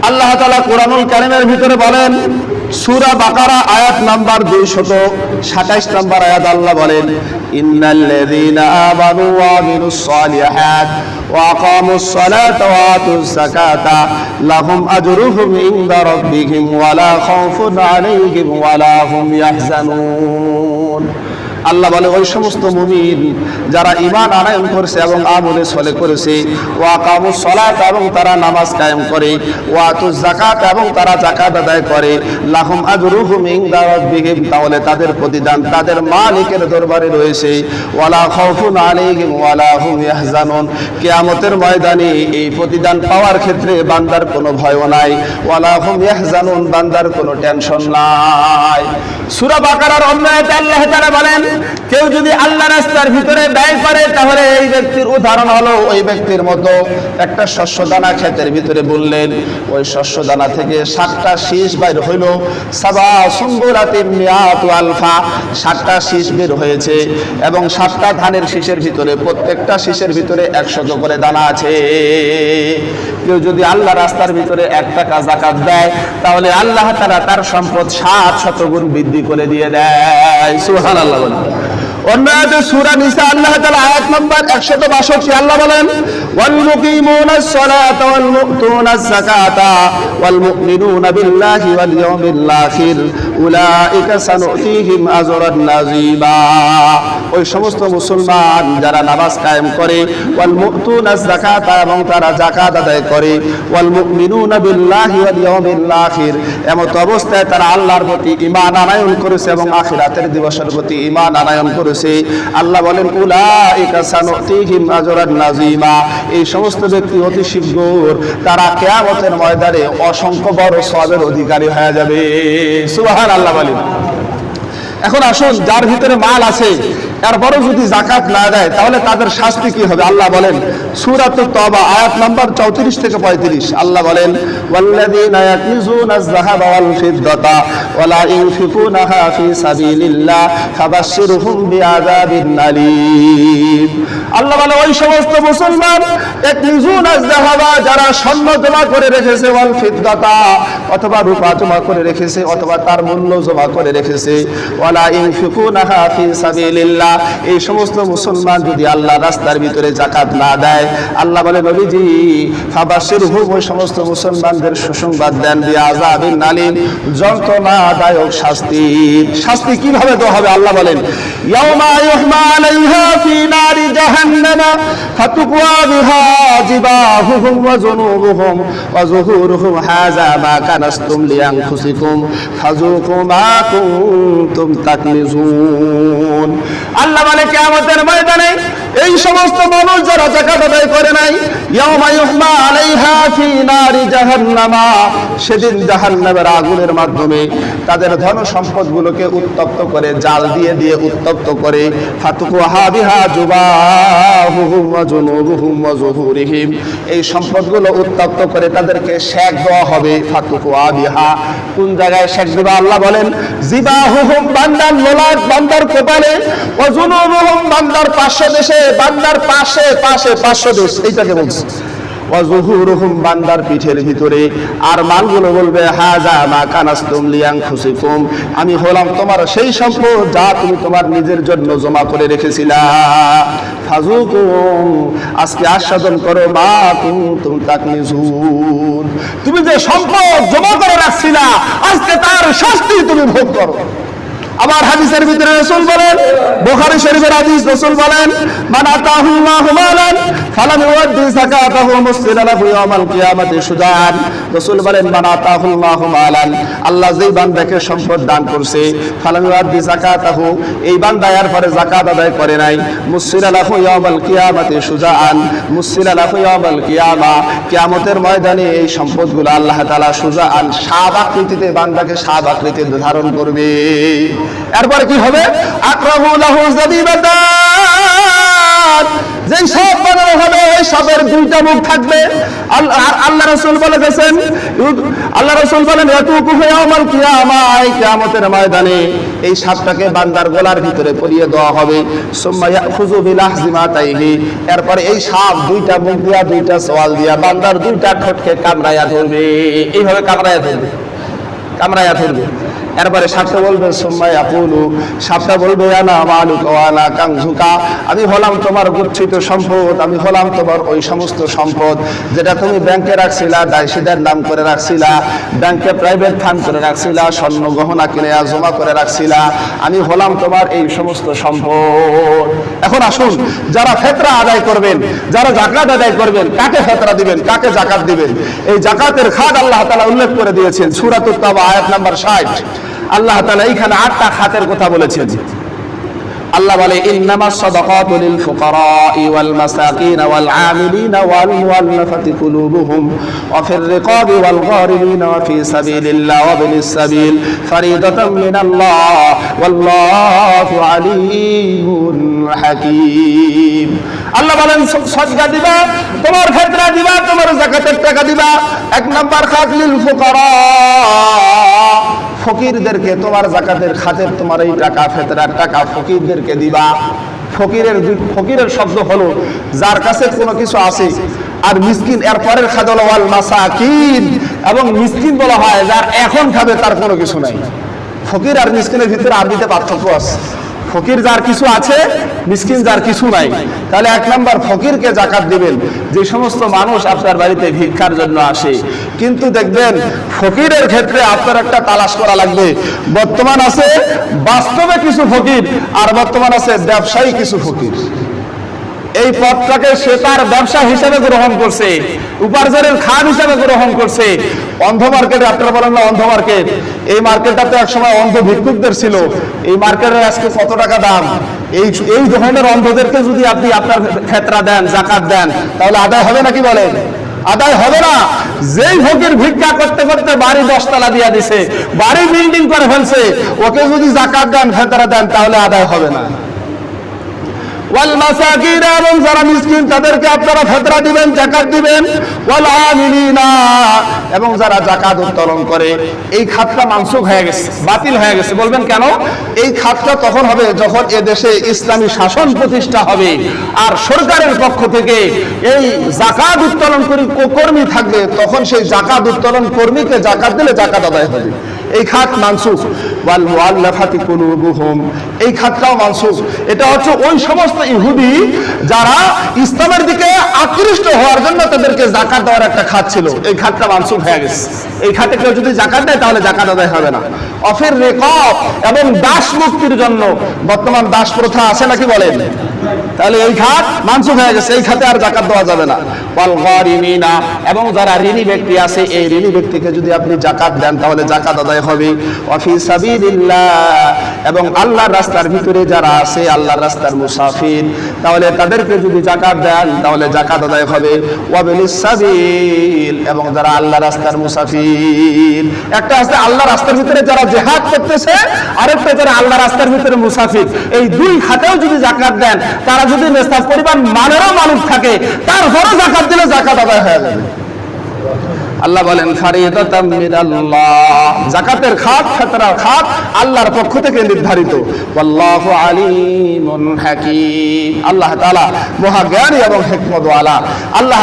আল্লাহ তাআলা কোরআনুল কারীমের ভিতরে বলেন, সূরা বাকারা আয়াত নাম্বার 227 নম্বর আয়াত, আল্লাহ বলেন, ইন্নাল্লাযীনা আমানু ওয়া আমিলুস সালিহাত ওয়া আকামুস সালাতা ওয়া আতুজ যাকাতা লাহুম আজরুহুম ইনদা রাব্বিহিম ওয়া লা খাউফুন আলাইহিম ওয়া লা হুম ইয়াহজানুন। আল্লাহ বলে, ওই সমস্ত মুমিন যারা ঈমান আনয়ন করেছে এবং আমলে সলে করেছে, ওয়া কামুস সালাত এবং তারা নামাজ কায়েম করে, ওয়া আতুজ যাকাত এবং তারা যাকাত আদায় করে, লাহুম আজরুহুম ইনদা রাব্বিহিম, তাহলে তাদের প্রতিদান তাদের মালিকের দরবারে রয়েছে, ওয়া লা খাউফুন আলাইহিম ওয়া লা হুম ইয়াহজানুন। কিয়ামতের ময়দানে এই প্রতিদান পাওয়ার ক্ষেত্রে বান্দার কোনো ভয়ও নাই, ওয়া লা হুম ইয়াহজানুন, বান্দার কোনো টেনশন নাই। সূরা বাকারার অন্য আয়াতে আল্লাহ তাআলা বলেন, কেউ যদি আল্লাহ রাস্তার ভিতরে ব্যয় করে তাহলে এই ব্যক্তির উদাহরণ হলো ওই ব্যক্তির মতো একটা শস্য দানা ক্ষেতের ভিতরে বুনলেন, ওই শস্য দানা থেকে 7টা শীষ বের হইল, সাবা সুম্বুলাতিন মিয়াতু আলফা, 7টা শীষ বের হয়েছে এবং 7টা ধানের শীষের ভিতরে প্রত্যেকটা শীষের ভিতরে 100 করে দানা আছে। কেউ যদি আল্লাহ রাস্তার ভিতরে 1 টাকা যাকাত দেয় তাহলে আল্লাহ তাআলা তার সম্পদ 700 গুণ বৃদ্ধি করে দিয়ে দেয়। সুবহানাল্লাহ। অন্য আয়াতে সূরা নিসা আল্লাহ তাআলা আয়াত নাম্বার 162 আল্লাহ বলেন, ওয়াল মুকিমুনাস সালাতা ওয়াল মুতুনাজ যাকাতা ওয়াল মুমিনুনা বিল্লাহি ওয়াল ইয়াউমিল আখির উলাইকা সানুতিহিম আজরান নাযীবা। ওই সমস্ত মুসলমান যারা নামাজ কায়েম করে, ওয়াল মুতুনাজ যাকাতা এবং তারা যাকাত আদায় করে, ওয়াল মুমিনুনা বিল্লাহি ওয়াল ইয়াউমিল আখির, এমত অবস্থায় তারা আল্লাহর প্রতি ঈমান আনয়ন করেছে এবং আখিরাতের দিবসের প্রতি ঈমান আনয়ন করেছে, আল্লাহ বলেন, উলাইকা সানুতিহিম আজরান নাযীমা, এই সমস্ত ব্যক্তি অতি শীঘ্র তারা কিয়ামতের ময়দানে অসংখ্য বড় সওয়াবের অধিকারী হয়ে যাবে। সুবহানাল্লাহ বলেন। এখন আসুন, যার ভিতরে মাল আছে এরপরও যদি যাকাত না দেয় তাহলে তাদের শাস্তি কি হবে? আল্লাহ বলেন, সূরাতুত তাওবা আয়াত নাম্বার 34 থেকে 35 আল্লাহ বলেন, ওয়াল্লাযীনা ইয়াকনিজুনাজ যাহাবা ওয়াল ফিদ্দাতা ওয়া লা ইউনফিকুনাহা ফি সাবিলিল্লাহ ফাবাশশিরহুম বিআযাবিন আলীম। আল্লাহ বলে, ওই সমস্ত মুসলমান ইয়াকনিজুনাজ যাহাবা, যারা স্বর্ণ জমা করে রেখেছে, ওয়াল ফিদ্দাতা অথবা রূপা জমা করে রেখেছে অথবা তার মূল্য জমা করে রেখেছে, ওয়া লা ইউনফিকুনাহা ফি সাবিলিল্লাহ, এই সমস্ত মুসলমান যদি আল্লাহ রাস্তার ভিতরে যাকাত না দেয়, আল্লাহ বলে, নবীজি ফাবাশশিরহুম, ওই সমস্ত মুসলমানদের সুসংবাদ দেন, বিআযাবিন আলীম, যন্ত্রণাদায়ক শাস্তি। শাস্তি কিভাবে দেওয়া হবে? আল্লাহ বলেন, ইয়াউমা ইউহমা আলাইহা ফি নারি জাহান্নামা ফাতুকওয়া বিহা জিবাহুহুম ওয়া জুনুবুহুম ওয়া যুহুরুহুম হাযা মা কানাসতুম লিআনফুসিকুম ফাযুকু মা কুনতুম তাকনিজুন। আল্লাহ বলে, কিয়ামতের ময়দানে এই সমস্ত মানুষ যারা যাকাত আদায় করে নাই, ইয়াউমা ইউহমা আলাইহা ফি নারি জাহান্নামা, সেদিন জাহান্নামের আগুনের মাধ্যমে তাদের ধন সম্পদগুলোকে উত্তপ্ত করে, জাল দিয়ে দিয়ে উত্তপ্ত করে, ফাতুকুহা বিহা জুবাহুহুম ওয়া জুনুবুহুম ওয়া যুহুরিহিম, এই সম্পদগুলো উত্তপ্ত করে তাদেরকে সেক দেওয়া হবে। ফাতুকুহা বিহা, কোন জায়গায় সেক দেবে? আল্লাহ বলেন, জিবাহুহুম, বান্দার লোলাট, বান্দার কপালে, ওয়া জুনুবুহুম, বান্দার পার্শ্বদেশে, বান্দার পাশে পাশে পার্শ্বদেশ, এইটাকে বলছে, ওয়া যুহুরুহুম, বান্দার পিঠের ভিতরে। আর মালগুলো বলবে, হাযা মা কানাসতুম লিআনফুসিকুম, আমি হলাম তোমার সেই সম্পদ যা তুমি তোমার নিজের জন্য জমা করে রেখেছিলা। ফাযুকুম, আজকে আস্বাদন করো, মা কুনতুম তাকনিজুন, তুমি যে সম্পদ জমা করে রাখছিলা আজকে তার শাস্তি তুমি ভোগ করো। আবার হাদিসের ভিতরে রাসূল বলেন, বুখারী শরীফের হাদিস, রাসূল বলেন, মান আতাহুল্লাহু মালান ফালাম ইউদ্দি যাকাতাহু মুসলিলা লাহু ইয়াউমাল কিয়ামাতি সুজান। রাসূল বলেন, মান আতাহুল্লাহু মালান, আল্লাহ যেই বান্দাকে সম্পদ দান করছে, ফালাম ইউদ্দি যাকাতাহু, এই বান্দা এর পরে যাকাত আদায় করে নাই, মুসলিলা লাহু ইয়াউমাল কিয়ামাতি সুজান, মুসলিলা লাহু ইয়াউমাল কিয়ামা, কিয়ামতের ময়দানে এই সম্পদগুলো আল্লাহ তাআলা সুজান, সাব আকৃতিতে বান্দাকে সাব আকৃতিতে ধারণ করবে। এরপরে কি হবে? আকরাহু লাহু যাবিবাতান যেই সাপ বানানো হবে ওই সাপের দুইটা মুখ থাকবে। আল্লাহ রাসূল বলে গেছেন, আল্লাহ রাসূল বলেন ইয়াতুকু ইয়াউমাল কিয়ামাহ, কিয়ামতের ময়দানে এই সাপটাকে বান্দার গলার ভিতরে পরিয়ে দেওয়া হবে। সুম্মা ইয়াখুযু বিলাহজিমাতাইহি, এরপরে এই সাপ দুইটা মুখ দিয়া দুইটা সওয়াল দিয়া বান্দার দুইটা ঠোঁটকে কামড়ায়া ধরবে, এইভাবে কামড়ায়া ধরবে। এরপরে সাপটা বলবে সুম্মা ইয়াকুলু, সাপটা বলবে আনা মালুকা ওয়া আনা কানজুকা, আমি হলাম তোমার গচ্ছিত সম্পদ, আমি হলাম তোমার ওই সমস্ত সম্পদ যেটা তুমি ব্যাংকে রাখছিলা, দায়শীদের নাম করে রাখছিলা, ব্যাংকে প্রাইভেট ফান্ড করে রাখছিলা, স্বর্ণ গহনা কিনে জমা করে রাখছিলা, আমি হলাম তোমার এই সমস্ত সম্পদ। এখন আসুন, যারা ফিতরা আদায় করবেন, যারা যাকাত আদায় করবেন, কাকে ফিতরা দিবেন, কাকে যাকাত দিবেন, এই যাকাতের খাত আল্লাহ তাআলা উল্লেখ করে দিয়েছেন সূরাতুত তাওবা আয়াত নাম্বার 60। আল্লাহ তাআলা এইখানে 8টা খাতের কথা বলেছেন। আল্লাহ বলে ইন্নামাস সাদাকাতু লিল ফুকারা'i ওয়াল মাসাকিন ওয়াল আমিলিনা ওয়াল মুআল্লাফাতি কুলুবুহুম ওয়া ফির রিকাবি ওয়াল গারিমিনা ওয়া ফি সাবিলিল্লাহ ওয়া বিনিস সাবিল ফারিদাতাম মিনাল্লাহ ওয়াল্লাহু আলিমুন হাকীম। আল্লাহ বলেন সদকা দিবা, তোমার ফিতরা দিবা, তোমার যাকাতের টাকা দিবা। 1 নাম্বার খাত লিল ফুকারা, ফকিরদেরকে তোমার যাকাতের খাতের তোমার এই টাকা ফিতরার টাকা ফকিরদেরকে দিবা। ফকিরের শব্দ হলো যার কাছে কোনো কিছু আছে, আর মিসকিন এর পরের খাত হলো ওয়াল মাসাকিন, এবং মিসকিন বলা হয় যার এখন খাবে তার কোনো কিছু নাই। ফকির আর মিসকিনের ভিতরে আরবিতে পার্থক্য আছে। ফকির যার কিছু আছে, মিসকিন যার কিছু নাই। তাহলে 1 নাম্বার ফকিরকে যাকাত দিবেন। যে সমস্ত মানুষ আপনার বাড়িতে ভিক্ষার জন্য আসে, কিন্তু দেখবেন ফকিরের ক্ষেত্রে আপনার একটা তালাশ করা লাগবে। বর্তমান আছে বাস্তবে কিছু ফকির, আর বর্তমান আছে ব্যবসায়ী কিছু ফকির। এই পথটাকে সে তার ব্যবসা হিসেবে গ্রহণ করছে, উপার্জনের খাত হিসেবে গ্রহণ করছে। অন্ধ মার্কেটে, আপনারা বলেন না অন্ধ মার্কেট, এই মার্কেটটা তো একসময় অন্ধ ভিক্ষুকদের ছিল। এই মার্কেটের আজকে কত টাকা দাম। এই ধরনের অন্ধদেরকে যদি আপনি আপনার ফিতরা দেন, যাকাত দেন, তাহলে আদায় হবে নাকি বলেন? আদায় হবে না। যেই ফকির ভিক্ষা করতে করতে বাড়ি 10 তলা দিয়া দিছে, বাড়ি বিল্ডিং করে ফেলছে, ওকে যদি যাকাত দেন, ফিতরা দেন, তাহলে আদায় হবে না। ওয়াল মাসাকিন, এবং যারা মিসকিন তাদেরকে আপনারা ফিতরা দিবেন, যাকাত দিবেন। ওয়াল আমিলিনা, এবং যারা যাকাত উত্তোলন করে। এই খাতটা মানসুখ হয়ে গেছে, বাতিল হয়ে গেছে। বলবেন কেন? এই খাতটা তখন হবে যখন এ দেশে ইসলামী শাসন প্রতিষ্ঠা হবে, আর সরকারের পক্ষ থেকে এই যাকাত উত্তোলনকারী কর্মী থাকবে, তখন সেই যাকাত উত্তোলন কর্মীকে যাকাত দিলে যাকাত আদায় হবে। এই খাত মানসুখ। ওয়াল মুআল্লাফাতি কুলুবুহুম, এই খাতটাও মানসুখ। এটা হচ্ছে ওই সমস্ত ইহুদি যারা ইসলামের দিকে আকৃষ্ট হওয়ার জন্য তাদেরকে যাকাত দেওয়ার একটা খাত ছিল, এই খাতটা মানসুখ হয়ে গেছে। এই খাতে কেউ যদি যাকাত দেয় তাহলে যাকাত আদায় হবে না। অফির রিকাব, এবং দাস মুক্তির জন্য, বর্তমান দাস প্রথা আছে নাকি বলেন? তাহলে এই খাত মানসুখ হয়ে গেছে, এই খাতে আর যাকাত দেওয়া যাবে না। ওয়াল গারিমিনা, এবং যারা ঋণী ব্যক্তি আছে, এই ঋণী ব্যক্তিকে যদি আপনি যাকাত দেন তাহলে যাকাত আদায় হবে। ওয়া ফি সাবিলিল্লাহ, এবং আল্লাহর রাস্তার ভিতরে যারা আছে, আল্লাহর রাস্তার মুসাফির, তাহলে তাদেরকে যদি যাকাত দেন তাহলে যাকাত আদায় হবে। ওয়া বিনিস সাবিল, এবং যারা আল্লাহর রাস্তার মুসাফির। একটা আছে আল্লাহর রাস্তার ভিতরে যারা জিহাদ করতেছে, আরেকটা যারা আল্লাহর রাস্তার ভিতরে মুসাফির। এই দুই খাতেও যদি যাকাত দেন, তারা যদি নিসাব পরিমাণ মানেরও মালিক থাকে, তারপরও যাকাত দিলে যাকাত আদায় হয়ে যাবে। আল্লাহ বলেন ফারিদাতাম মিনাল্লাহ, যাকাতের খাত, ফিতরার খাত আল্লাহর পক্ষ থেকে নির্ধারিত। আল্লাহু আলিমুন হাকীম, আল্লাহ তাআলা মহাজ্ঞানী এবং হিকমতওয়ালা। আল্লাহ